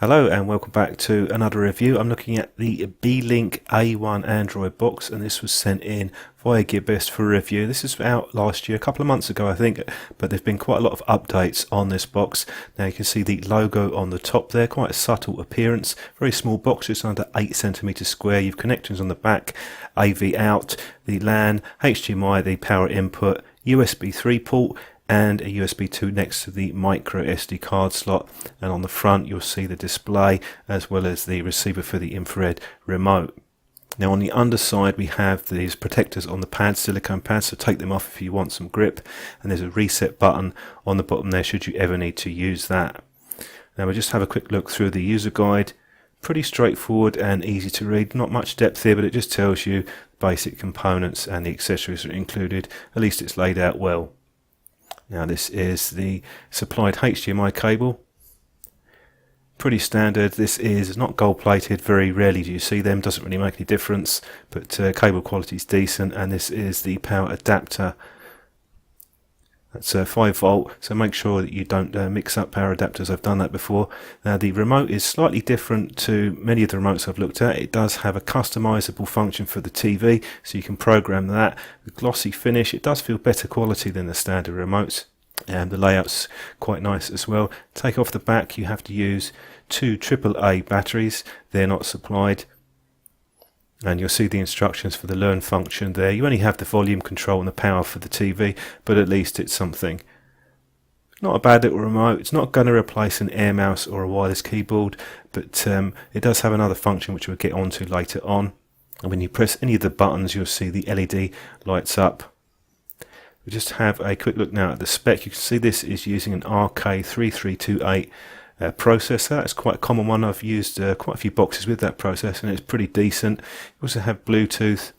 Hello and welcome back to another review. I'm looking at the Beelink A1 Android box, and this was sent in via Gearbest for review. This is out last year, a couple of months ago I think, but there's been quite a lot of updates on this box. Now you can see the logo on the top there, quite a subtle appearance. Very small box, just under 8 centimeters square. You've connections on the back, AV out, the LAN, HDMI, the power input, USB 3 port, and a USB 2 next to the micro SD card slot, and on the front you'll see the display as well as the receiver for the infrared remote. Now on the underside we have these protectors on the pads, silicone pads, so take them off if you want some grip, and there's a reset button on the bottom there should you ever need to use that. Now we'll just have a quick look through the user guide. Pretty straightforward and easy to read, not much depth here, but it just tells you basic components and the accessories are included. At least it's laid out well. Now this is the supplied HDMI cable. Pretty standard. This is not gold plated, very rarely do you see them, doesn't really make any difference, but cable quality is decent. And this is the power adapter. That's 5 volt, so make sure that you don't mix up power adapters. I've done that before. Now the remote is slightly different to many of the remotes I've looked at. It does have a customizable function for the TV, so you can program that. The glossy finish, it does feel better quality than the standard remotes, and the layout's quite nice as well. Take off the back, you have to use 2 AAA batteries. They're not supplied. And you'll see the instructions for the learn function there. You only have the volume control and the power for the TV, but at least it's something. Not a bad little remote. It's not going to replace an air mouse or a wireless keyboard, but it does have another function which we'll get onto later on. And when you press any of the buttons, you'll see the LED lights up. We'll just have a quick look now at the spec. You can see this is using an RK3328 processor. It's quite a common one. I've used quite a few boxes with that processor and it's pretty decent. You also have Bluetooth,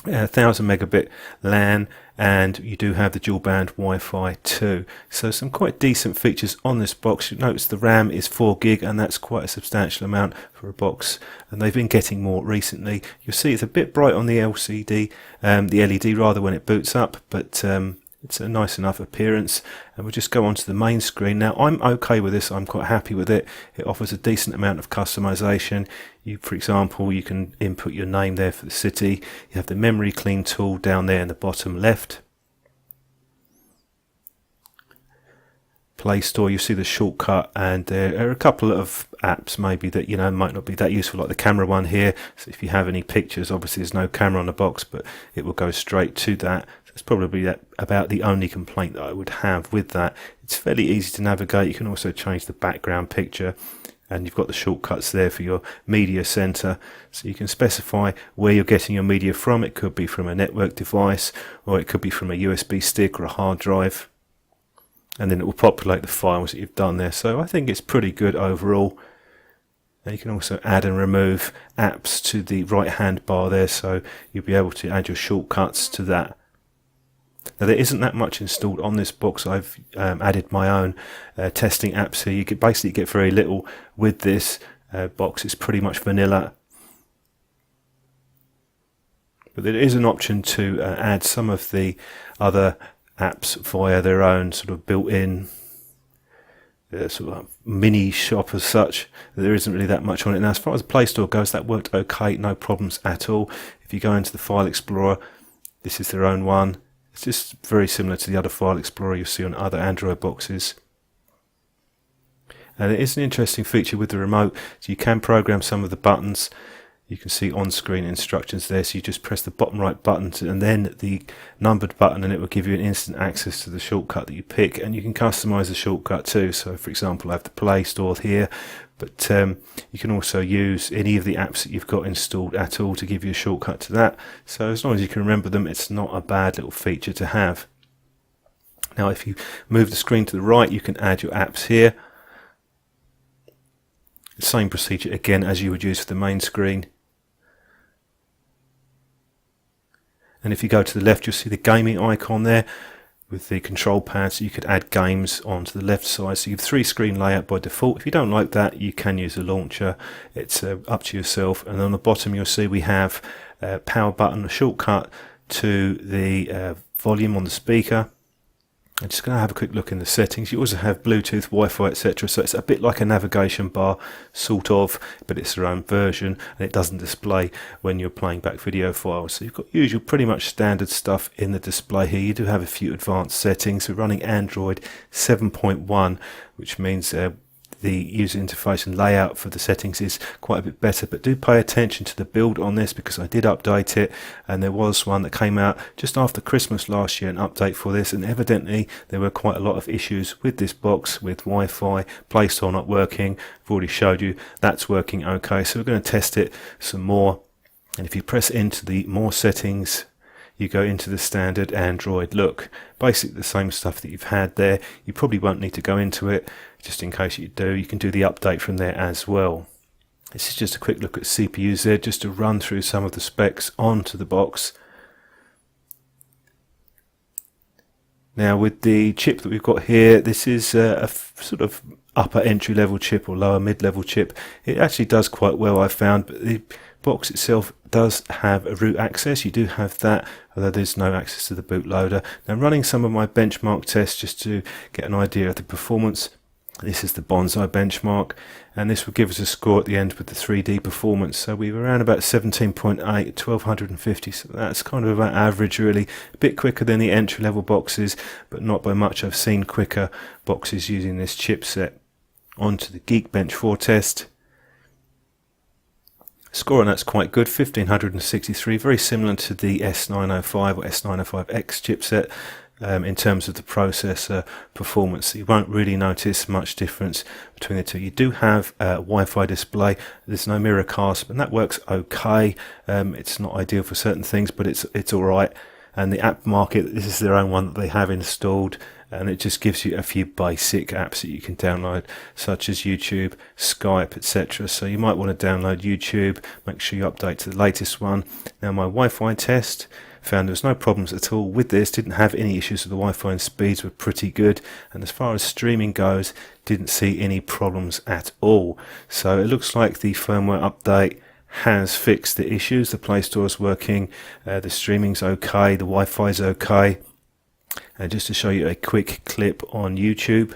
1000 megabit LAN, and you do have the dual band Wi-Fi too. So some quite decent features on this box. You notice the RAM is 4 gig, and that's quite a substantial amount for a box, and they've been getting more recently. You'll see it's a bit bright on the LCD, the LED rather, when it boots up, but it's a nice enough appearance. And we'll just go on to the main screen. Now I'm okay with this, I'm quite happy with it. It offers a decent amount of customization. For example, you can input your name there for the city. You have the memory clean tool down there in the bottom left. Play Store, you see the shortcut, and there are a couple of apps maybe that might not be that useful, like the camera one here. So if you have any pictures, obviously there's no camera on the box, but it will go straight to that. That's probably about the only complaint that I would have with that. It's fairly easy to navigate. You can also change the background picture, and you've got the shortcuts there for your media center, so you can specify where you're getting your media from. It could be from a network device, or it could be from a USB stick or a hard drive, and then it will populate the files that you've done there. So I think it's pretty good overall. And you can also add and remove apps to the right hand bar there, so you'll be able to add your shortcuts to that. Now there isn't that much installed on this box. I've added my own testing apps here. You could basically get very little with this box. It's pretty much vanilla. But there is an option to add some of the other apps via their own sort of built-in sort of mini shop as such. There isn't really that much on it. Now as far as the Play Store goes, that worked okay, no problems at all. If you go into the File Explorer, this is their own one. It's just very similar to the other File Explorer you'll see on other Android boxes. And it is an interesting feature with the remote, so you can program some of the buttons. You can see on-screen instructions there, so you just press the bottom right button and then the numbered button, and it will give you an instant access to the shortcut that you pick. And you can customize the shortcut too. So for example, I have the Play Store here, but you can also use any of the apps that you've got installed at all to give you a shortcut to that. So as long as you can remember them, it's not a bad little feature to have. Now if you move the screen to the right, you can add your apps here. Same procedure again as you would use for the main screen. And if you go to the left, you'll see the gaming icon there with the control pad, so you could add games onto the left side. So you have 3-screen layout by default. If you don't like that, you can use a launcher. It's up to yourself. And on the bottom, you'll see we have a power button, a shortcut to the volume on the speaker. I'm just going to have a quick look in the settings. You also have Bluetooth, Wi-Fi, etc. So it's a bit like a navigation bar, sort of, but it's their own version, and it doesn't display when you're playing back video files. So you've got usual, pretty much standard stuff in the display here. You do have a few advanced settings. We're running Android 7.1, which means the user interface and layout for the settings is quite a bit better, but do pay attention to the build on this, because I did update it, and there was one that came out just after Christmas last year, an update for this, and evidently there were quite a lot of issues with this box, with Wi-Fi, Play Store not working. I've already showed you that's working okay, so we're going to test it some more. And if you press into the more settings, you go into the standard Android look. Basically the same stuff that you've had there. You probably won't need to go into it. Just in case you do, you can do the update from there as well. This is just a quick look at CPUs there, just to run through some of the specs onto the box. Now with the chip that we've got here, this is a sort of upper entry level chip or lower mid level chip. It actually does quite well, I've found, but the box itself does have a root access. You do have that, although there's no access to the bootloader. Now running some of my benchmark tests just to get an idea of the performance. This is the Bonsai benchmark, and this will give us a score at the end with the 3D performance. So we were around about 17.8, 1250, so that's kind of about average really. A bit quicker than the entry level boxes, but not by much. I've seen quicker boxes using this chipset. Onto the Geekbench 4 test. Score on that's quite good, 1563, very similar to the S905 or S905X chipset. In terms of the processor performance, you won't really notice much difference between the two. You do have a Wi-Fi display. There's no mirror cast, and that works okay. It's not ideal for certain things, but it's all right. And the app market, this is their own one that they have installed, and it just gives you a few basic apps that you can download, such as YouTube, Skype, etc. So you might want to download YouTube. Make sure you update to the latest one. Now my Wi-Fi test found there was no problems at all with this, didn't have any issues with the Wi-Fi, and speeds were pretty good, and as far as streaming goes, didn't see any problems at all. So it looks like the firmware update has fixed the issues. The Play Store is working, the streaming's okay, the Wi-Fi is okay. And just to show you a quick clip on YouTube,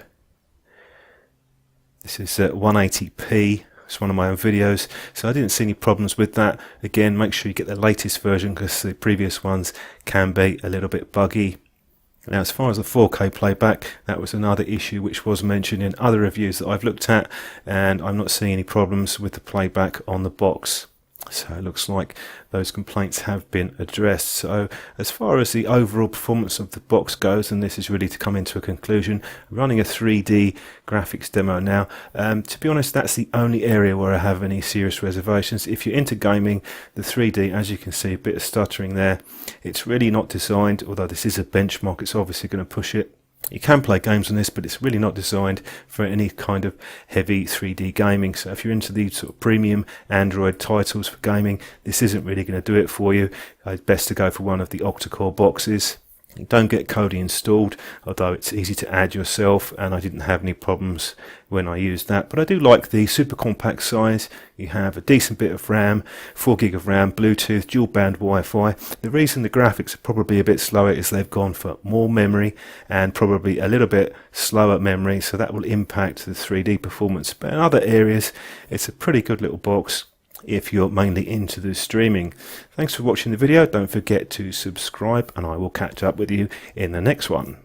this is 180p. It's one of my own videos, so I didn't see any problems with that. Again, make sure you get the latest version, because the previous ones can be a little bit buggy. Now as far as the 4K playback, that was another issue which was mentioned in other reviews that I've looked at, and I'm not seeing any problems with the playback on the box. So it looks like those complaints have been addressed. So as far as the overall performance of the box goes, and this is really to come into a conclusion, I'm running a 3D graphics demo now. To be honest, that's the only area where I have any serious reservations. If you're into gaming, the 3D, as you can see, a bit of stuttering there. It's really not designed, although this is a benchmark, it's obviously going to push it. You can play games on this, but it's really not designed for any kind of heavy 3D gaming. So if you're into the sort of premium Android titles for gaming, this isn't really going to do it for you. It's best to go for one of the octa-core boxes. You don't get Kodi installed, although it's easy to add yourself, and I didn't have any problems when I used that. But I do like the super compact size. You have a decent bit of RAM, 4 gig of RAM, Bluetooth, dual band Wi-Fi. The reason the graphics are probably a bit slower is they've gone for more memory and probably a little bit slower memory, so that will impact the 3D performance. But in other areas, it's a pretty good little box if you're mainly into the streaming. Thanks for watching the video. Don't forget to subscribe, and I will catch up with you in the next one.